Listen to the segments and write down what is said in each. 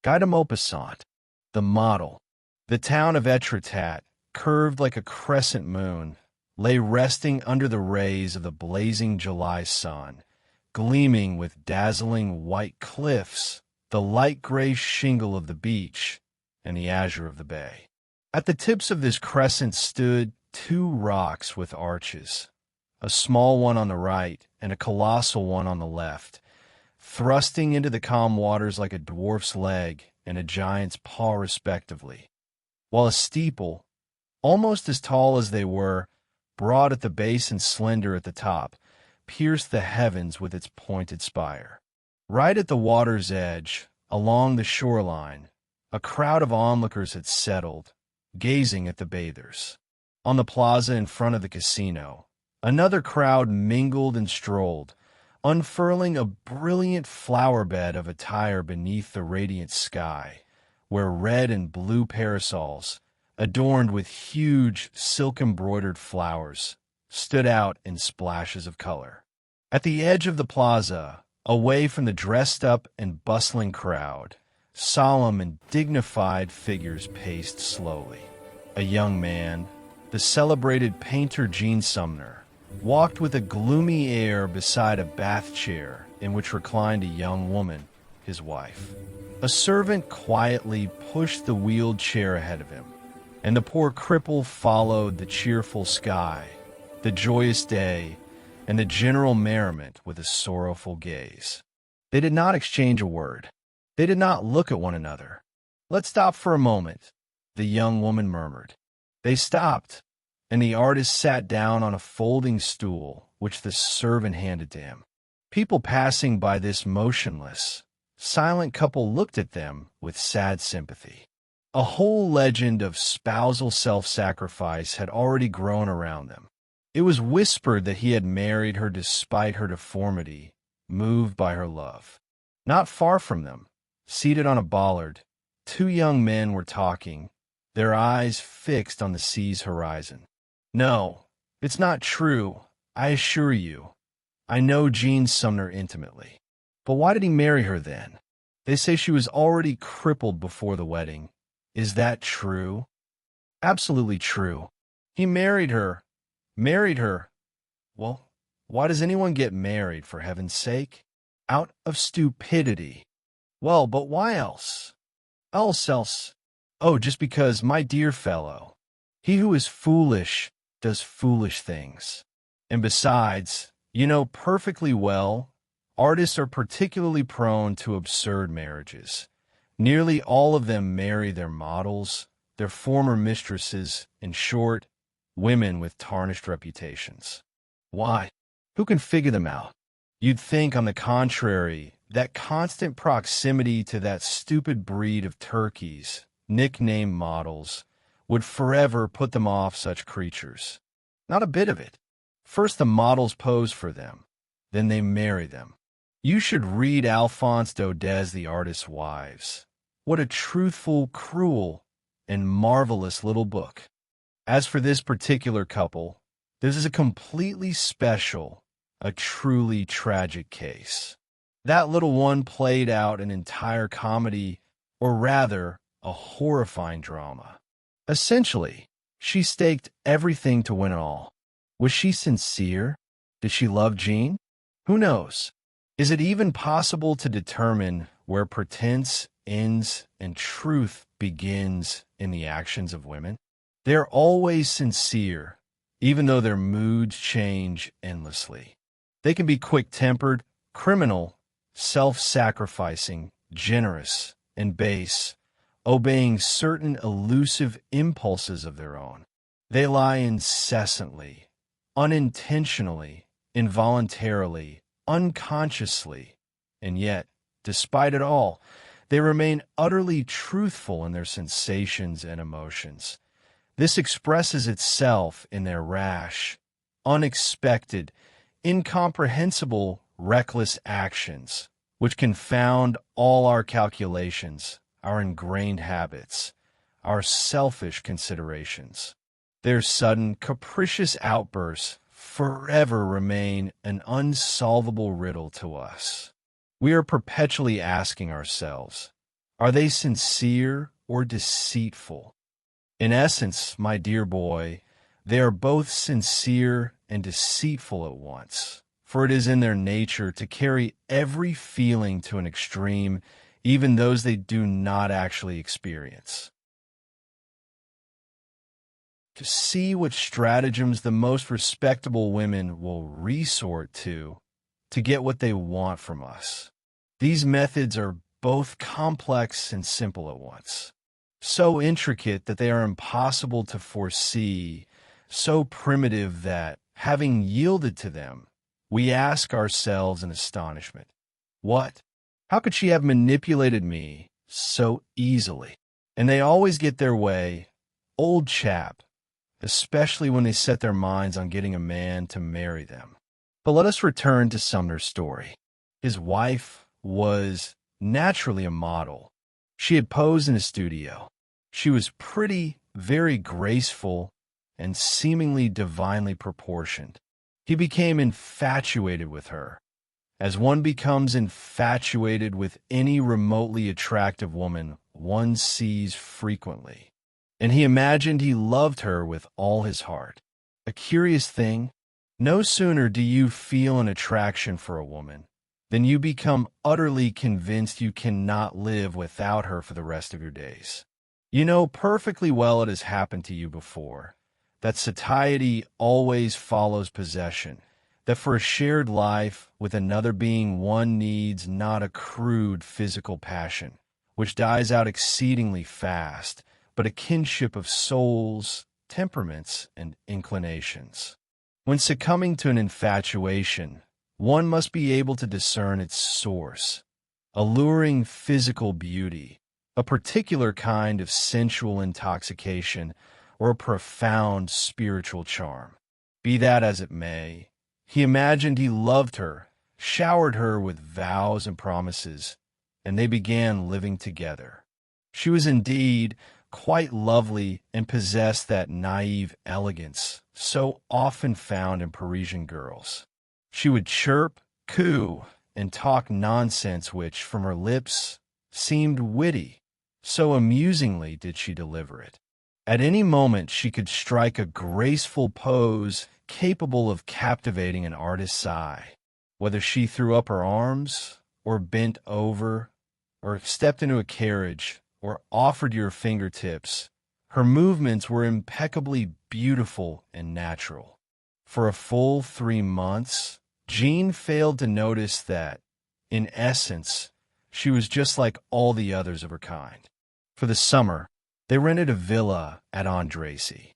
Guy de Maupassant, the model. The town of Etretat, curved like a crescent moon, lay resting under the rays of the blazing July sun, gleaming with dazzling white cliffs, the light gray shingle of the beach, and the azure of the bay. At the tips of this crescent stood two rocks with arches, a small one on the right and a colossal one on the left, thrusting into the calm waters like a dwarf's leg and a giant's paw respectively, while a steeple, almost as tall as they were, broad at the base and slender at the top, pierced the heavens with its pointed spire. Right at the water's edge, along the shoreline, a crowd of onlookers had settled, gazing at the bathers. On the plaza in front of the casino, another crowd mingled and strolled, unfurling a brilliant flower bed of attire beneath the radiant sky, where red and blue parasols, adorned with huge silk-embroidered flowers, stood out in splashes of color. At the edge of the plaza, away from the dressed-up and bustling crowd, solemn and dignified figures paced slowly. A young man, the celebrated painter Sumner, walked with a gloomy air beside a bath chair in which reclined a young woman, his wife. A servant quietly pushed the wheeled chair ahead of him, and the poor cripple followed the cheerful sky, the joyous day, and the general merriment with a sorrowful gaze. They did not exchange a word. They did not look at one another. "Let's stop for a moment," the young woman murmured. They stopped, and the artist sat down on a folding stool, which the servant handed to him. People passing by this motionless, silent couple looked at them with sad sympathy. A whole legend of spousal self-sacrifice had already grown around them. It was whispered that he had married her despite her deformity, moved by her love. Not far from them, seated on a bollard, two young men were talking, their eyes fixed on the sea's horizon. "No, it's not true, I assure you. I know Jean Sumner intimately. But why did he marry her then? They say she was already crippled before the wedding. Is that true?" "Absolutely true. He married her. Married her. Well, why does anyone get married, for heaven's sake? Out of stupidity. Well, but why else? Else. Oh, just because, my dear fellow, he who is foolish does foolish things. And besides, you know perfectly well, artists are particularly prone to absurd marriages. Nearly all of them marry their models, their former mistresses, in short, women with tarnished reputations. Why? Who can figure them out? You'd think, on the contrary, that constant proximity to that stupid breed of turkeys, nicknamed models, would forever put them off such creatures. Not a bit of it. First the models pose for them, then they marry them. You should read Alphonse Daudet's The Artist's Wives. What a truthful, cruel, and marvelous little book. As for this particular couple, this is a completely special, a truly tragic case. That little one played out an entire comedy, or rather, a horrifying drama. Essentially, she staked everything to win it all. Was she sincere? Did she love Jean? Who knows? Is it even possible to determine where pretense ends and truth begins in the actions of women? They're always sincere, even though their moods change endlessly. They can be quick-tempered, criminal, self-sacrificing, generous, and base, obeying certain elusive impulses of their own. They lie incessantly, unintentionally, involuntarily, unconsciously, and yet, despite it all, they remain utterly truthful in their sensations and emotions. This expresses itself in their rash, unexpected, incomprehensible, reckless actions, which confound all our calculations, our ingrained habits, our selfish considerations. Their sudden, capricious outbursts forever remain an unsolvable riddle to us. We are perpetually asking ourselves, Are they sincere or deceitful? In essence, my dear boy, they are both sincere and deceitful at once, for it is in their nature to carry every feeling to an extreme, even those they do not actually experience. To see what stratagems the most respectable women will resort to get what they want from us. These methods are both complex and simple at once, so intricate that they are impossible to foresee, so primitive that, having yielded to them, we ask ourselves in astonishment, what? How could she have manipulated me so easily? And they always get their way, old chap, especially when they set their minds on getting a man to marry them. But let us return to Sumner's story. His wife was naturally a model. She had posed in a studio. She was pretty, very graceful, and seemingly divinely proportioned. He became infatuated with her, as one becomes infatuated with any remotely attractive woman one sees frequently. And he imagined he loved her with all his heart. A curious thing, no sooner do you feel an attraction for a woman than you become utterly convinced you cannot live without her for the rest of your days. You know perfectly well it has happened to you before, that satiety always follows possession, that for a shared life with another being one needs not a crude physical passion, which dies out exceedingly fast, but a kinship of souls, temperaments, and inclinations. When succumbing to an infatuation, one must be able to discern its source, alluring physical beauty, a particular kind of sensual intoxication, or a profound spiritual charm. Be that as it may, he imagined he loved her, showered her with vows and promises, and they began living together. She was indeed quite lovely and possessed that naive elegance so often found in Parisian girls. She would chirp, coo, and talk nonsense which, from her lips, seemed witty, so amusingly did she deliver it. At any moment she could strike a graceful pose capable of captivating an artist's eye. Whether she threw up her arms, or bent over, or stepped into a carriage, or offered your fingertips, her movements were impeccably beautiful and natural. For a full 3 months, Jean failed to notice that, in essence, she was just like all the others of her kind. For the summer, they rented a villa at Andrassy.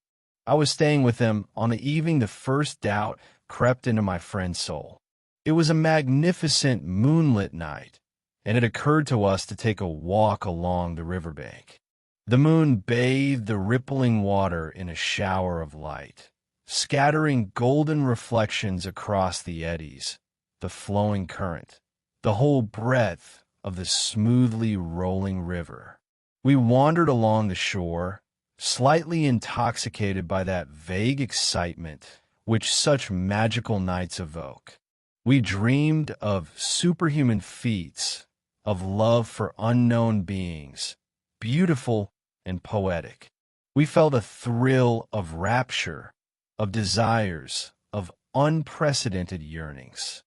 I was staying with them on the evening the first doubt crept into my friend's soul. It was a magnificent moonlit night, and it occurred to us to take a walk along the riverbank. The moon bathed the rippling water in a shower of light, scattering golden reflections across the eddies, the flowing current, the whole breadth of the smoothly rolling river. We wandered along the shore, slightly intoxicated by that vague excitement which such magical nights evoke. We dreamed of superhuman feats, of love for unknown beings, beautiful and poetic. We felt a thrill of rapture, of desires, of unprecedented yearnings.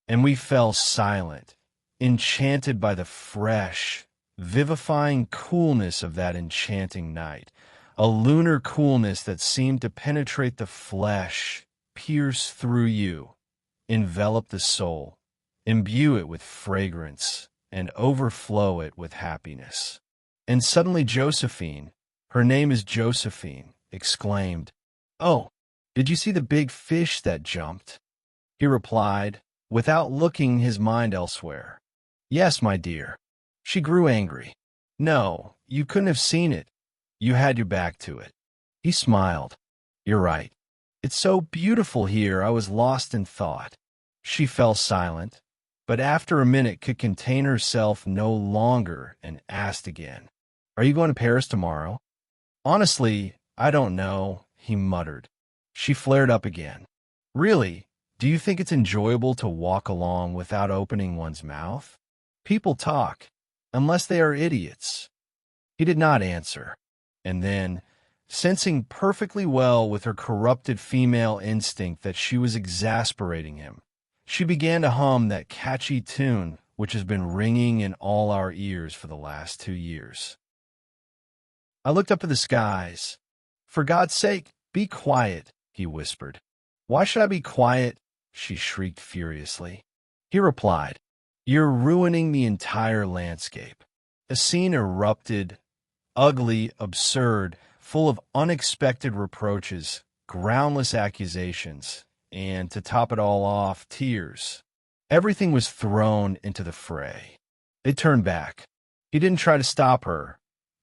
And we fell silent, enchanted by the fresh, vivifying coolness of that enchanting night, a lunar coolness that seemed to penetrate the flesh, pierce through you, envelop the soul, imbue it with fragrance, and overflow it with happiness. And suddenly Josephine, her name is Josephine, exclaimed, "Oh, did you see the big fish that jumped?" He replied, without looking his mind elsewhere, "Yes, my dear." She grew angry. "No, you couldn't have seen it. You had your back to it." He smiled. "You're right. It's so beautiful here I was lost in thought." She fell silent, but after a minute could contain herself no longer and asked again, "Are you going to Paris tomorrow?" "Honestly, I don't know," he muttered. She flared up again. "Really, do you think it's enjoyable to walk along without opening one's mouth? People talk. unless they are idiots. He did not answer, and then, sensing perfectly well with her corrupted female instinct that she was exasperating him, she began to hum that catchy tune which has been ringing in all our ears for the last 2 years. I looked up at the skies. "For God's sake, be quiet," he whispered. "Why should I be quiet?" she shrieked furiously. He replied, "You're ruining the entire landscape." A scene erupted, ugly, absurd, full of unexpected reproaches, groundless accusations, and, to top it all off, tears. Everything was thrown into the fray. They turned back. He didn't try to stop her,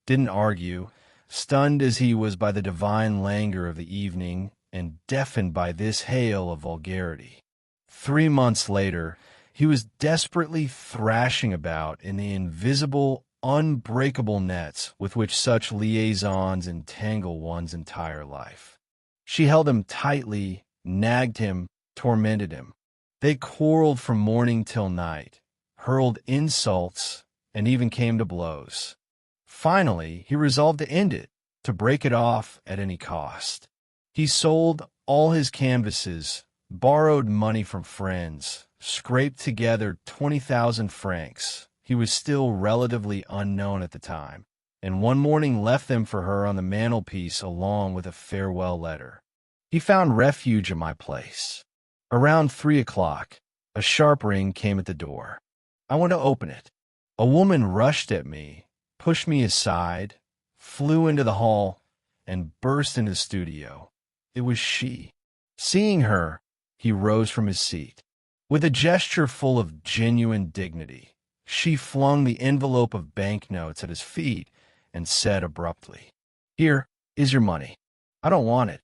didn't argue, stunned as he was by the divine languor of the evening and deafened by this hail of vulgarity. 3 months later, he was desperately thrashing about in the invisible, unbreakable nets with which such liaisons entangle one's entire life. She held him tightly, nagged him, tormented him. They quarreled from morning till night, hurled insults, and even came to blows. Finally, he resolved to end it, to break it off at any cost. He sold all his canvases, borrowed money from friends, scraped together 20,000 francs. He was still relatively unknown at the time, and one morning left them for her on the mantelpiece along with a farewell letter. He found refuge in my place. Around 3 o'clock, a sharp ring came at the door. I went to open it. A woman rushed at me, pushed me aside, flew into the hall, and burst into the studio. It was she. Seeing her, he rose from his seat. With a gesture full of genuine dignity, she flung the envelope of banknotes at his feet and said abruptly, "Here is your money. I don't want it."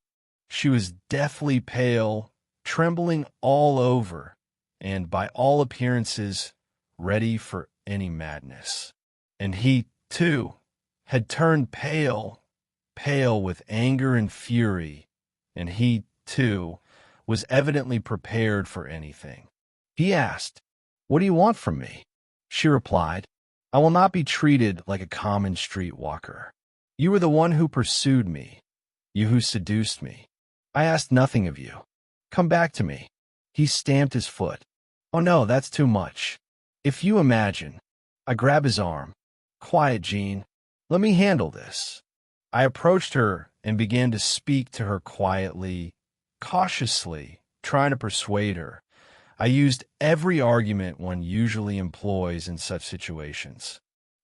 She was deathly pale, trembling all over, and by all appearances, ready for any madness. And he, too, had turned pale, pale with anger and fury, and he, too, was evidently prepared for anything. He asked, "What do you want from me?" She replied, "I will not be treated like a common street walker. You were the one who pursued me, you who seduced me. I asked nothing of you. Come back to me." He stamped his foot. "Oh no, that's too much. If you imagine—" I grabbed his arm. "Quiet, Jean. Let me handle this." I approached her and began to speak to her quietly, cautiously, trying to persuade her. I used every argument one usually employs in such situations.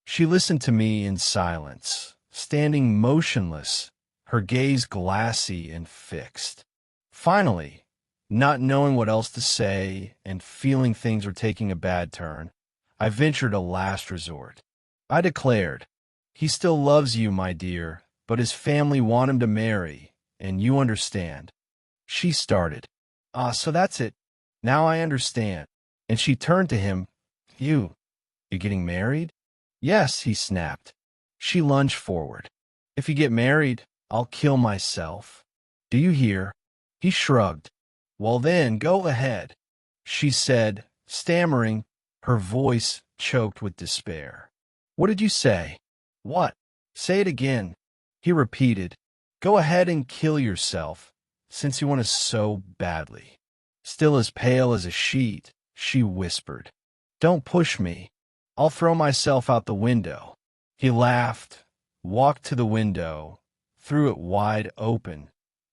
She listened to me in silence, standing motionless, her gaze glassy and fixed. Finally, not knowing what else to say and feeling things were taking a bad turn, I ventured a last resort. I declared, "He still loves you, my dear, but his family want him to marry, and you understand." She started. "Ah, so that's it. Now I understand." And she turned to him. You getting married?" "Yes," he snapped. She lunged forward. "If you get married, I'll kill myself. Do you hear?" He shrugged. "Well then, go ahead," she said, stammering, her voice choked with despair. "What did you say?" "What? Say it again." He repeated, "Go ahead and kill yourself, since you want to so badly." Still as pale as a sheet, she whispered, "Don't push me. I'll throw myself out the window." He laughed, walked to the window, threw it wide open,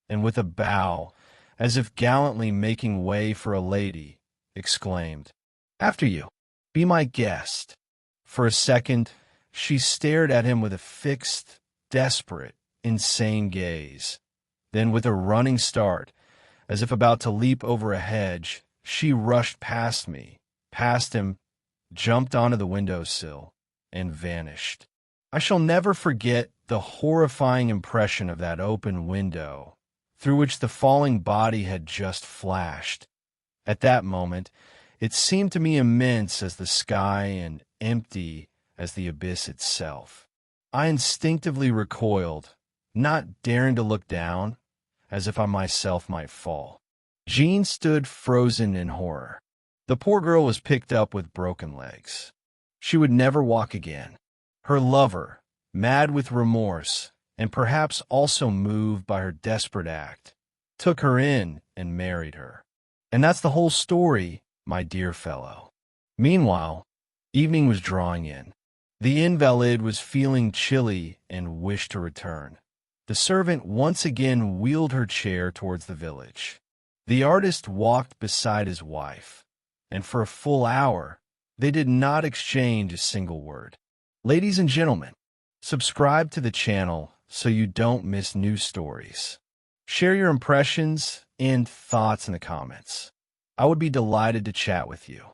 and with a bow, as if gallantly making way for a lady, exclaimed, "After you. Be my guest." For a second, she stared at him with a fixed, desperate, insane gaze. Then, with a running start, as if about to leap over a hedge, she rushed past me, past him, jumped onto the windowsill, and vanished. I shall never forget the horrifying impression of that open window, through which the falling body had just flashed. At that moment, it seemed to me immense as the sky and empty as the abyss itself. I instinctively recoiled, not daring to look down, as if I myself might fall. Jean stood frozen in horror. The poor girl was picked up with broken legs. She would never walk again. Her lover, mad with remorse, and perhaps also moved by her desperate act, took her in and married her. And that's the whole story, my dear fellow. Meanwhile, evening was drawing in. The invalid was feeling chilly and wished to return. The servant once again wheeled her chair towards the village. The artist walked beside his wife, and for a full hour, they did not exchange a single word. Ladies and gentlemen, subscribe to the channel so you don't miss new stories. Share your impressions and thoughts in the comments. I would be delighted to chat with you.